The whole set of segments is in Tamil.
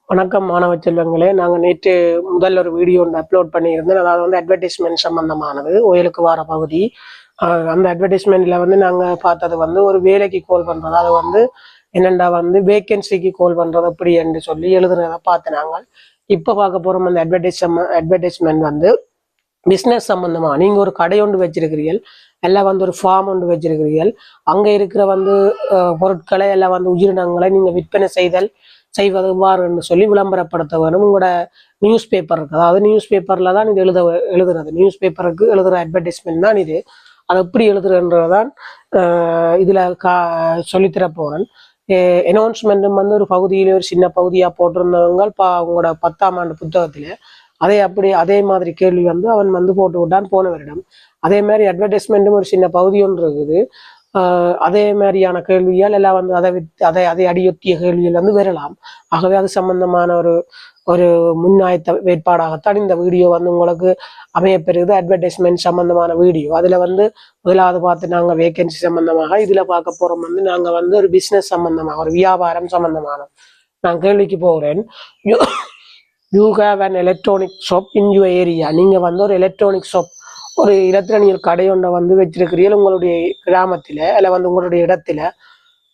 வணக்கம் மாணவ செல்வங்களே. நாங்கள் நேற்று முதல் ஒரு வீடியோ ஒன்று அப்லோட் பண்ணியிருந்தேன். அதாவது வந்து அட்வர்டைஸ்மெண்ட் சம்பந்தமானது ஓயலுக்கு வார பகுதி. அந்த அட்வர்டைஸ்மெண்ட்ல வந்து நாங்கள் பார்த்தது வந்து ஒரு வேலைக்கு கால் பண்ணுறது, அது வந்து என்னென்னா வந்து வேக்கன்சிக்கு கால் பண்ணுறது அப்படி என்று சொல்லி எழுதுறதை பார்த்து நாங்கள் இப்போ பார்க்க போகிறோம். அந்த அட்வர்டைஸ்மெண்ட் வந்து பிஸ்னஸ் சம்பந்தமாக. நீங்கள் ஒரு கடை ஒன்று வச்சிருக்கிறீர்கள், எல்லாம் வந்து ஒரு ஃபார்ம் ஒன்று வச்சிருக்கிறீர்கள், அங்கே இருக்கிற வந்து பொருட்களை எல்லாம் வந்து உயிரினங்களை நீங்கள் விற்பனை செய்வது எவ்வாறுன்னு சொல்லி விளம்பரப்படுத்த வேணும். உங்களோட நியூஸ் பேப்பர் இருக்குது, அதாவது நியூஸ் பேப்பரில் தான் இது எழுதுறது. நியூஸ் பேப்பருக்கு எழுதுகிற அட்வர்டைஸ்மெண்ட் தான் இது. அது எப்படி எழுதுறதுன்றதான் இதில் சொல்லித்தர போகிறேன். அனௌன்ஸ்மெண்ட்டும் வந்து ஒரு பகுதியிலே ஒரு சின்ன பகுதியாக போட்டிருந்தவங்க உங்களோட 10ஆம் ஆண்டு புத்தகத்தில் அதே மாதிரி கேள்வி வந்து அவன் வந்து போட்டு விட்டான் போன வருடம். அதே மாதிரி அட்வர்டைஸ்மெண்ட்டும் ஒரு சின்ன பகுதி ஒன்று இருக்குது. அதே மாதிரியான கேள்வியால் எல்லாம் வந்து அதை அடியொத்திய கேள்வியில் வந்து வரலாம். ஆகவே அது சம்பந்தமான ஒரு முன்னாயத்த வேட்பாடாகத்தான் இந்த வீடியோ வந்து உங்களுக்கு அமையப்பெறுது. அட்வர்டைஸ்மெண்ட் சம்பந்தமான வீடியோ. அதில் வந்து முதலாவது பார்த்து நாங்கள் வேகன்சி சம்பந்தமாக, இதில் பார்க்க போகிறோம் வந்து நாங்கள் வந்து ஒரு பிஸ்னஸ் சம்பந்தமாக, ஒரு வியாபாரம் சம்பந்தமான நான் கேள்விக்கு போகிறேன். You have an electronic shop in you area. நீங்கள் வந்து ஒரு எலக்ட்ரானிக் ஷாப், ஒரு எலக்ட்ரானிக் கடை ஒன்றை வந்து வச்சிருக்கிறீர்கள் உங்களுடைய கிராமத்தில், இல்லை வந்து உங்களுடைய இடத்துல.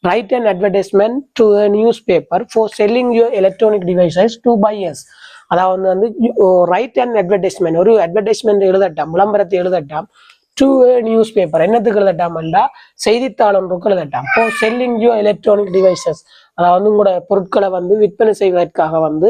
Write and advertisement to a newspaper for selling your electronic devices to buyers. அதாவது வந்து ரைட் அண்ட் அட்வர்டைஸ்மெண்ட், ஒரு அட்வர்டைஸ்மெண்ட் எழுதட்டாம், விளம்பரத்தை எழுதட்டாம். டு நியூஸ் பேப்பர் என்னத்துக்கு எழுதட்டாம்டா, செய்தித்தாள் ஒன்றுக்கு எழுதட்டாம். For selling your electronic devices, அதாவது உங்களோட பொருட்களை வந்து விற்பனை செய்வதற்காக வந்து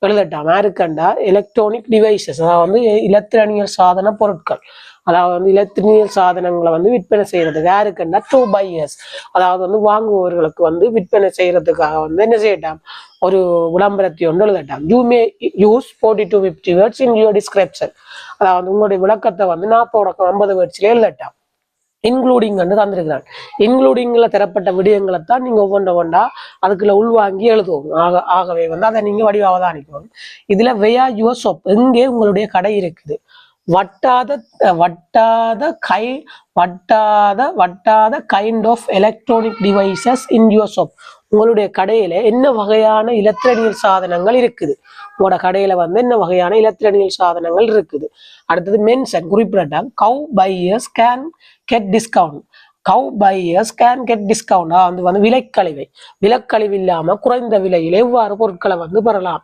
எழுதட்டாம். யாருக்கண்டா, எலக்ட்ரானிக் டிவைசஸ், அதாவது வந்து இலத்திரனியல் சாதன பொருட்கள், அதாவது வந்து இலத்திரனியல் சாதனங்களை வந்து விற்பனை செய்யறதுக்கு. யாருக்கண்டா, டு பையர்ஸ், அதாவது வந்து வாங்குபவர்களுக்கு வந்து விற்பனை செய்யறதுக்காக வந்து என்ன செய்யட்டாம், ஒரு விளம்பரத்தை ஒன்று எழுதட்டாம். You may use 40 to 50 words in your description, அதாவது உங்களுடைய விளக்கத்தை வந்து 40 வேர்ட்ஸ்ல எழுதட்டாம். இன்க்ளூடிங் வந்து தந்திருக்கிறாங்க. இன்க்ளூடிங்ல தரப்பட்ட விடயங்களை தான் நீங்க ஒவ்வொன்றா அதுக்குள்ள உள்வாங்கி எழுதுவோம். ஆகவே வந்து அதை நீங்க வடிவாக தான் அனுப்பணும். இதுல வெயா யுவர் ஷாப், எங்கே உங்களுடைய கடை இருக்குது. வட்டாத kind of electronic devices in your shop. உங்களுடைய கடையில என்ன வகையான இலத்திரனியல் சாதனங்கள் இருக்குது, உங்களோட கடையில வந்து என்ன வகையான இலத்திரனியல் சாதனங்கள் இருக்குது. அடுத்தது மென்ஷன், குறிப்பிட்டாங்க. How buyers can get discount. How buyers can get discount, வந்து விலக்கழிவு இல்லாம குறைந்த விலையில் எவ்வாறு பொருட்களை வந்து பெறலாம்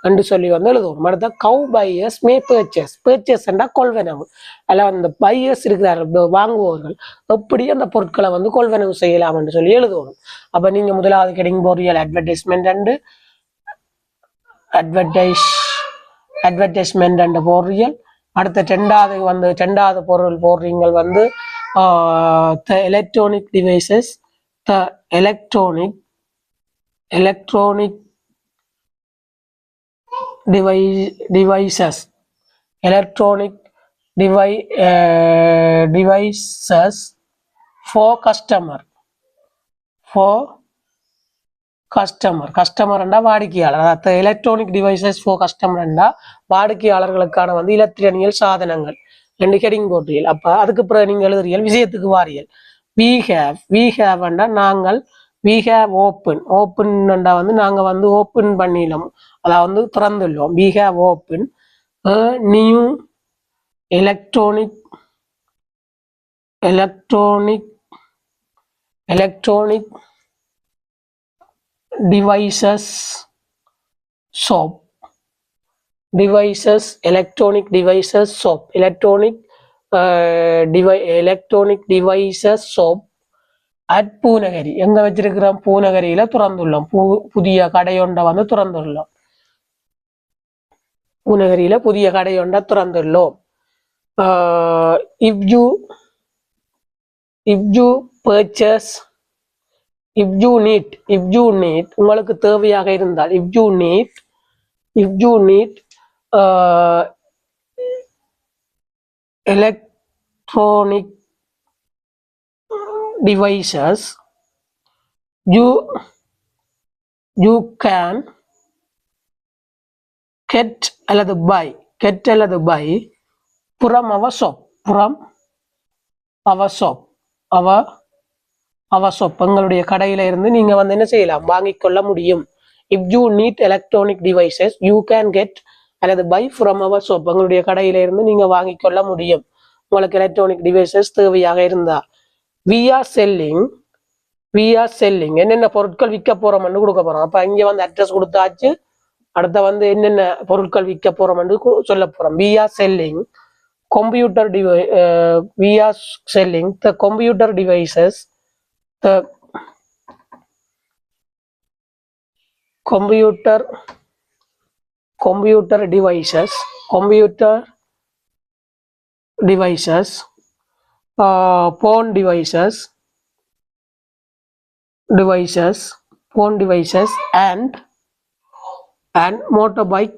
என்று சொல்லி வந்து எழுதுவோம். அடுத்த கவ் பையர்ஸ் மே பர்ச்சேஸ் கொள்வனவு, அல்ல அந்த பையர்ஸ் இருக்கிறார்கள், வாங்குபவர்கள் எப்படி அந்த பொருட்களை வந்து கொள்வனவு செய்யலாம் என்று சொல்லி எழுதுவோம். அப்ப நீங்க முதலாவது கெட்டிங் போறியல் அட்வர்டைஸ்மெண்ட் அண்ட் போறியல். அடுத்த ரெண்டாவது பொருள் போடுறீங்க வந்து the electronic devices for customer என்றா வாடிக்கையாளர். அதாவது எலக்ட்ரானிக் டிவைசஸ் ஃபார் கஸ்டமர் என்றா வாடிக்கையாளர்களுக்கான வந்து இலத்திரனியல் சாதனங்கள் ரெண்டு ஹெடிங் போட்டியல். அப்ப அதுக்கு பிறகு நீங்க எழுதுறீர்கள், விஷயத்துக்கு வாரியல். we have என்றா நாங்கள், we have open என்றா வந்து நாங்க வந்து ஓப்பன் பண்ணிடலாம், அதாவது வந்து திறந்துள்ளோம். we have open a new electronic devices shop. Electronic devices shop at Poonakary. எங்க வச்சிருக்கிறோம், பூநகரியில திறந்துள்ளோம். புதிய கடையொண்ட வந்து திறந்துள்ளோம். பூநகரியில புதிய கடையொண்ட திறந்துள்ளோம். if you need உங்களுக்கு தேவையாக இருந்தால், if you need electronic devices, you can get அல்லது buy from our shop, எங்களுடைய கடையில இருந்து நீங்க வந்து என்ன செய்யலாம், வாங்கிக் கொள்ள முடியும் if you need electronic devices you can get அல்லது buy from our shop எங்களுடைய கடையில இருந்து நீங்க வாங்கிக்கொள்ள முடியும் உங்களுக்கு எலக்ட்ரானிக் டிவைசஸ் தேவையாக இருந்தா we are selling என்னென்ன பொருட்கள் விற்க போறோம்னு கொடுக்க போறோம் அப்ப இங்க வந்து அட்ரஸ் கொடுத்தாச்சு அடுத்த வந்து என்னென்ன பொருட்கள் விற்க போறோம்னு சொல்ல போறோம் we are selling we are selling the computer devices the computer devices phone devices and motorbike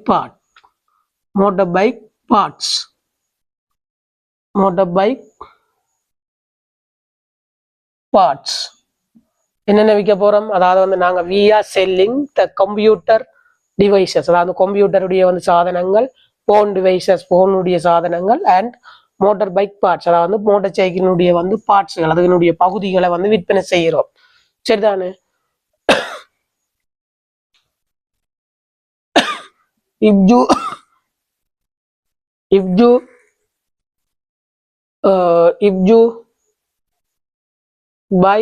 parts என்னென்ன விற்க போறோம் அதாவது வந்து நாங்க we are selling the computer devices அதாவது கம்ப்யூட்டருடைய வந்து சாதனங்கள் phone devices phone உடைய சாதனங்கள் and motorbike parts அதாவது வந்து மோட்டார் சைக்கிளுடைய வந்து பார்ட்ஸ்கள் அதனுடைய பகுதிகளை வந்து விற்பனை செய்கிறோம் சரிதானே if you buy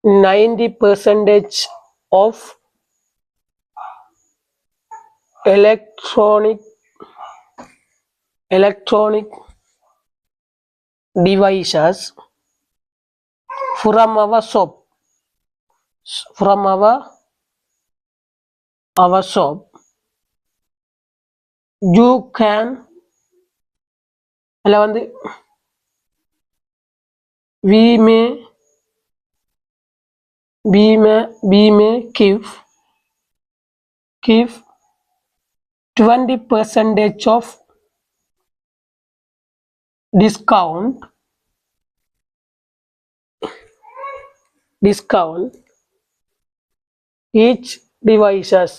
90% of electronic devices from our shop you can அல்ல வந்து we may give 20% of discount each devices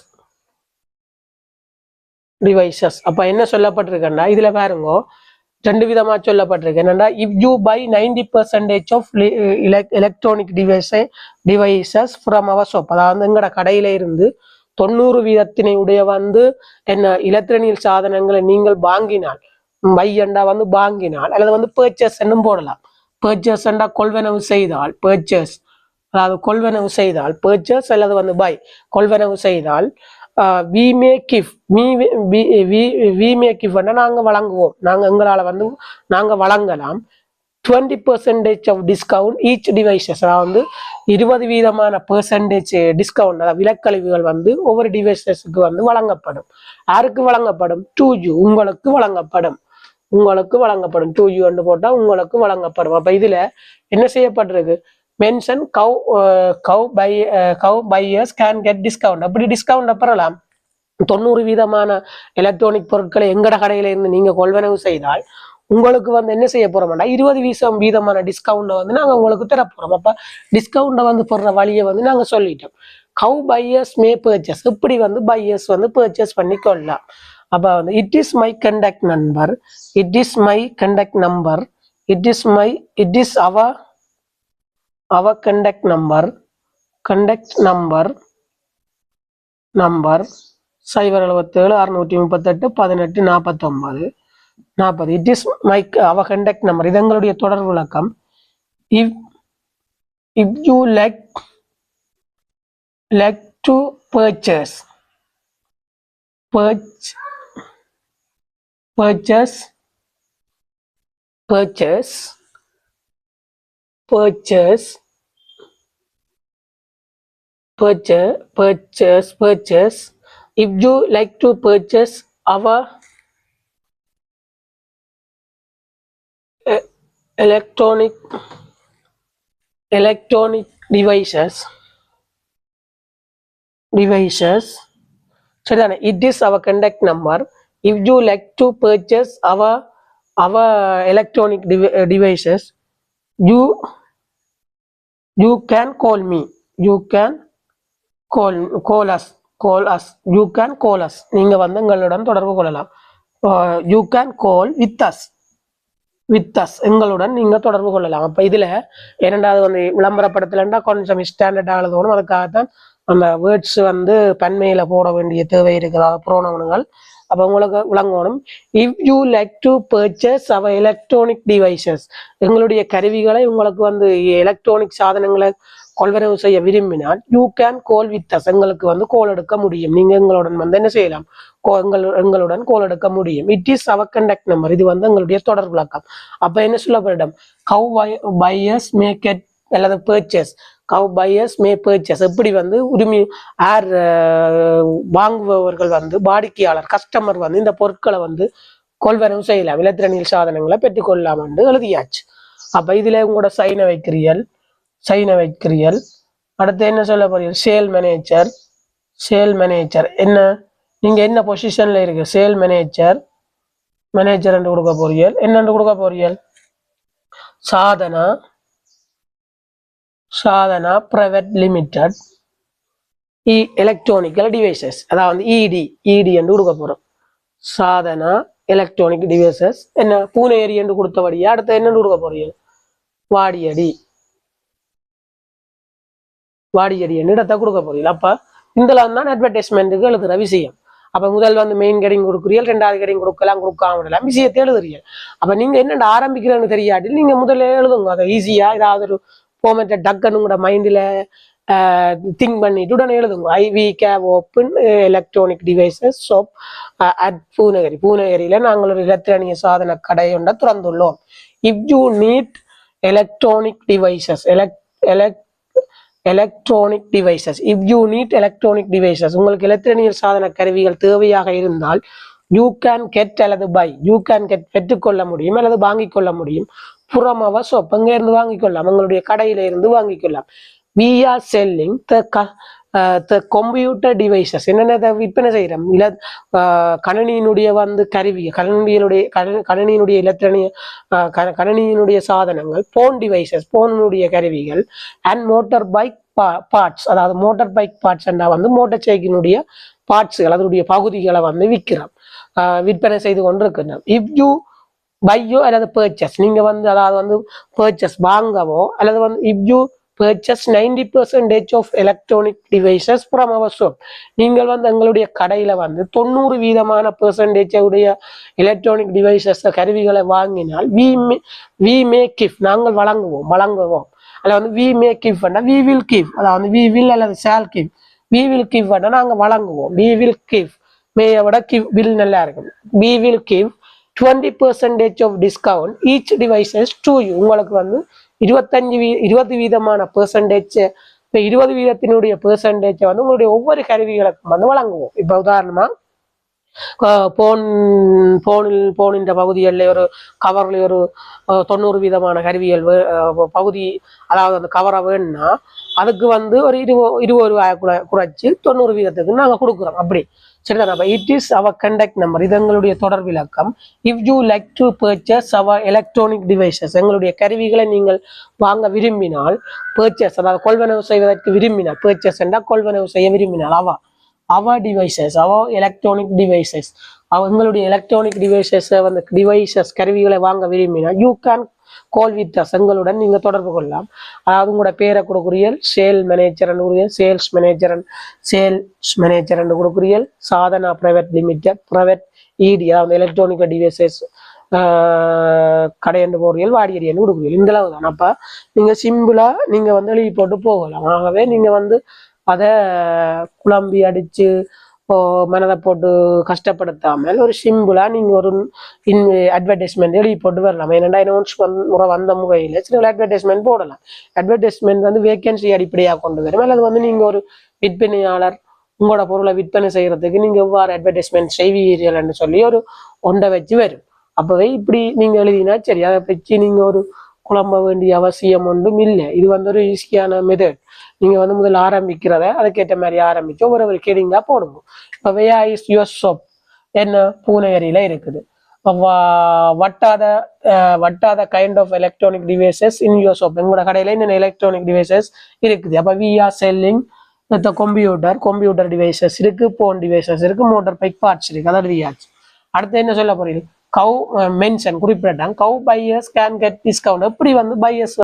அப்ப என்ன சொல்லப்பட்டிருக்கா இதுல பாருங்க ரெண்டு விதமா சொல்லப்பட்டிருக்கு என்னன்னா if you buy 90% of electronic devices from our shop அதாவது எங்கட கடையில இருந்து 90% உடைய வந்து என்ன எலக்ட்ரானிக் சாதனங்களை நீங்கள் வாங்கினால் பை என்றா வந்து வாங்கினால் அல்லது வந்து பர்ச்சேஸ் என்னும் போடலாம் பர்ச்சேஸ் என்றா கொள்வனவு செய்தால் பர்ச்சேஸ் அதாவது கொள்வனவு செய்தால் பர்ச்சேஸ் அல்லது வந்து பை கொள்வனவு செய்தால் we may give நாங்க வழங்குவோம் நாங்க எங்களால வந்து நாங்க வழங்கலாம் 20% of discount each devices அதாவது 20% டிஸ்கவுண்ட் அதாவது விலக்கழிவுகள் வந்து ஒவ்வொரு டிவைசஸ்க்கு வந்து வழங்கப்படும் யாருக்கு வழங்கப்படும் to you உங்களுக்கு வழங்கப்படும் to you என்று போட்டா உங்களுக்கு வழங்கப்படும் அப்ப இதுல என்ன செய்யப்பட்டிருக்கு mention cow buyers can get discount அப்படி டிஸ்கவுண்ட் பெறலாம் 90% எலக்ட்ரானிக் பொருட்களை எங்கட கடையில இருந்து நீங்க கொள்வனவு செய்தால் உங்களுக்கு வந்து என்ன செய்ய போறோம்னா 20% டிஸ்கவுண்ட் வந்து நாங்க உங்களுக்கு தர போறோம் அப்ப டிஸ்கவுண்ட் வந்து போடுற வழியை வந்து நாங்க சொல்லிட்டோம் cow buyers may purchase இப்படி வந்து buyers வந்து பர்ச்சேஸ் பண்ணி கொள்ளலாம் அப்ப வந்து it is my contact number it is our contact number 077 638 18 49 40 it is my our contact number இது எங்களுடைய தொடர்பு விளக்கம் if you like to purchase if you like to purchase our electronic devices so then it is our contact number if you like to purchase our electronic devices you can call me you can call us நீங்க வந்து எங்களுடன் தொடர்பு கொள்ளலாம் you can call with us எங்களுடன் நீங்க தொடர்பு கொள்ளலாம் அப்ப இதுல இரண்டாவது வந்து விளம்பரப்படுத்தலன்னா கொஞ்சம் ஸ்டாண்டர்ட் ஆகுதோனும் அதுக்காகத்தான் அந்த வேர்ட்ஸ் வந்து பன்மையில போட வேண்டிய தேவை இருக்கிற புரோனவுன்கள். அப்போ உங்களுக்கு விளங்கணும். If you like to purchase our electronic devices, எங்களுடைய கருவிகளை உங்களுக்கு வந்து எலக்ட்ரானிக் சாதனங்களை கொள்வனவு செய்ய விரும்பினால் you can call with us, எங்களுக்கு வந்து கோல் எடுக்க முடியும். நீங்க எங்களுடன் வந்து என்ன செய்யலாம், எங்களுடன் கோல் எடுக்க முடியும். It is our contact number, இது வந்து எங்களுடைய தொடர் விளக்கம். அப்ப என்ன சொல்லப்படும், கவ் பையர்ஸ் மே கெட் அல்லது purchase, how buyers may purchase. எப்படி வந்து உரிமை ஆர் வாங்குபவர்கள் வந்து வாடிக்கையாளர் கஸ்டமர் வந்து இந்த பொருட்களை வந்து கொள்வனவு செய்யலாம், இலத்திரனியல் சாதனங்களை பெற்றுக்கொள்ளலாம் என்று எழுதியாச்சு. அப்ப இதுல உங்களோட சைனை வைக்கிறீர்கள். அடுத்து என்ன சொல்ல போறீங்க, சேல் மேனேஜர். சேல் மேனேஜர் என்ன, நீங்க என்ன பொசிஷன்ல இருக்கு, சேல் மேனேஜர் என்று கொடுக்க போறீர்கள். என்னன்னு கொடுக்க போறீர்கள், Sadhana private limited electronical devices, அதாவது இடி என்று கொடுக்க போறோம். சாதனா எலக்ட்ரானிக் டிவைசஸ் என்ன, பூனேரி என்று கொடுத்தபடியா. அடுத்து என்னன்னு கொடுக்க போறீர்கள், வாடியடி இடத்தை கொடுக்க போறீங்க. அப்ப இதெல்லாம் தான் அட்வர்டைஸ்மெண்ட்டுக்கு எழுதுற விஷயம். அப்ப முதல் வந்து மெயின் கெடிங் கொடுக்குறீர்கள், ரெண்டாவது கெடிங் கொடுக்காம விடலாம், விஷயத்தை எழுதுறீர்கள். அப்ப நீங்க என்ன ஆரம்பிக்கிறேன்னு தெரியாட்டி நீங்க முதல்ல எழுதுங்க, அதை ஈஸியா ஏதாவது ஒரு ஃபார்மேட்டை டக்குன்னு உங்களோட மைண்ட்ல திங்க் பண்ணிட்டு உடனே எழுதுங்க. I've gave open electronic devices shop at பூனகிரியில நாங்கள் ஒரு எலக்ட்ரானிய சாதன கடை ஒன்றை திறந்துள்ளோம். If you need electronic devices, electronic devices, if you need electronic devices, உங்களுக்கு எலக்ட்ரானியல் சாதன கருவிகள் தேவையாக இருந்தால் யூ கேன் கெட் அல்லது பை, யூ கேன் கெட் பெற்றுக்கொள்ள முடியும் அல்லது வாங்கிக் கொள்ள முடியும். புறமாவ ஷாப், அங்க இருந்து வாங்கிக் கொள்ளலாம், உங்களுடைய கடையில இருந்து வாங்கிக் கொள்ளலாம். we are selling the computer devices, என்னென்ன விற்பனை செய்யறோம், இல்ல கணினியினுடைய வந்து கருவி, கணினியினுடைய எலக்ட்ரானிய கணினியினுடைய சாதனங்கள், போன் டிவைசஸ் போனுடைய கருவிகள், அண்ட் மோட்டார் பைக் பார்ட்ஸ், அதாவது மோட்டார் பைக் பார்ட்ஸ் என்றா வந்து மோட்டார் சைக்கிளுடைய பார்ட்ஸ்கள், அதனுடைய பகுதிகளை வந்து விற்பனை செய்து கொண்டிருக்கிறோம். இஃப் யூ பையோ அல்லது பர்ச்சேஸ், நீங்க வந்து அதாவது வந்து பர்ச்சேஸ் வாங்கவோ அல்லது வந்து if you purchase 90% of electronic devices from our shop, நீங்கள் வந்து எங்களுடைய கடையில வந்து 90% உடைய எலக்ட்ரானிக் டிவைசஸ் கருவிகளை வாங்கினால் we may give, நாங்கள் வழங்குவோம் அல்ல வந்து we may give பண்ணா we will give, அதாவது we will அல்லது shall give, we will give பண்ணா நாங்கள் வழங்குவோம், we will give, may விட give will நல்லா இருக்கும், we will give 20% of discount each devices to you, உங்களுக்கு வந்து 20% பெர்சன்டேஜ், இப்போ 20% பெர்சன்டேஜை வந்து உங்களுடைய ஒவ்வொரு கருவிகளுக்கும் வந்து வழங்குவோம். இப்போ உதாரணமா போனின் பகுதிகளில் ஒரு கவர்ல ஒரு 90% கருவிகள் பகுதி, அதாவது அந்த கவரை வேணும்னா அதுக்கு வந்து ஒரு 20 ரூபாய் குறைச்சி 90% நாங்கள் கொடுக்குறோம். அப்படி சரிதானே. It is our contact number, இது எங்களுடைய தொடர் விளக்கம். If you like to purchase our electronic devices, எங்களுடைய கருவிகளை நீங்கள் வாங்க விரும்பினால், பர்ச்சேஸ் அதாவது கொள்வனவு செய்வதற்கு விரும்பினால், பர்ச்சேஸ் என்றால் கொள்வனவு செய்ய விரும்பினால், our devices, our electronic devices, எங்களுடைய எலக்ட்ரானிக் டிவைசஸ் வந்து கருவிகளை வாங்க விரும்பினால் you can call with as, எங்களுடன் நீங்க தொடர்பு கொள்ளலாம். அதாவது உங்களோட பேரை கொடுக்குறீர்கள், சேல்ஸ் மேனேஜர் என்று கொடுக்குறீர்கள், சாதனா பிரைவேட் லிமிடெட், பிரைவேட் இடி, அதாவது எலக்ட்ரானிக் டிவைசஸ் கடை என்று போறீர்கள், வாடியடி என்று கொடுக்குறீர்கள். இந்த அளவு தான். அப்ப நீங்க சிம்பிளா நீங்க வந்து எழுதி போட்டு போகலாம். ஆகவே நீங்க வந்து அதை குழம்பி அடிச்சு மனதை போட்டு கஷ்டப்படுத்தாமல் ஒரு சிம்பிளா நீங்க ஒரு அட்வர்டைஸ்மெண்ட் எழுதி போட்டு வரலாம். ஏன்னா முறை வந்த முறையில சில அட்வர்டைஸ்மெண்ட் போடலாம். அட்வர்டைஸ்மெண்ட் வந்து வேகன்சி அடிப்படையாக கொண்டு வரும், அல்லது வந்து நீங்க ஒரு விற்பனையாளர் உங்களோட பொருளை விற்பனை செய்யறதுக்கு நீங்க எவ்வாறு அட்வர்டைஸ்மெண்ட் செய்வீர்கள் என்று சொல்லி ஒரு ஒன்றை வச்சு வரும். அப்பவே இப்படி நீங்க எழுதினா சரி, அதை வச்சு நீங்க ஒரு குழம்ப வேண்டிய அவசியம் ஒன்றும் இல்லை. இது வந்து ஒரு ஈஸியான மெத்தட். நீங்க வந்து முதல்ல ஆரம்பிக்கிறத அதுக்கேற்ற மாதிரி ஆரம்பிச்சு ஒவ்வொரு கேடிங்கா போடுங்க. இப்போ வேயா இஸ் யுவர் ஷாப், என்ன பூனகிரியில இருக்குது. வட்டாத kind of electronic devices in your shop, எங்களோட கடையில என்னென்ன எலக்ட்ரானிக் டிவைசஸ் இருக்குது. அப்ப we are selling computer devices இருக்கு, போன் டிவைசஸ் இருக்கு, மோட்டார் பைக் பார்ட்ஸ் இருக்கு. அதாவது வியாச்சு. அடுத்து என்ன சொல்ல போறீங்க, கவ் மென்ஷன் குறிப்பிட்டாங்க, how buyers can get discount. எப்படி வந்து பையர்ஸ்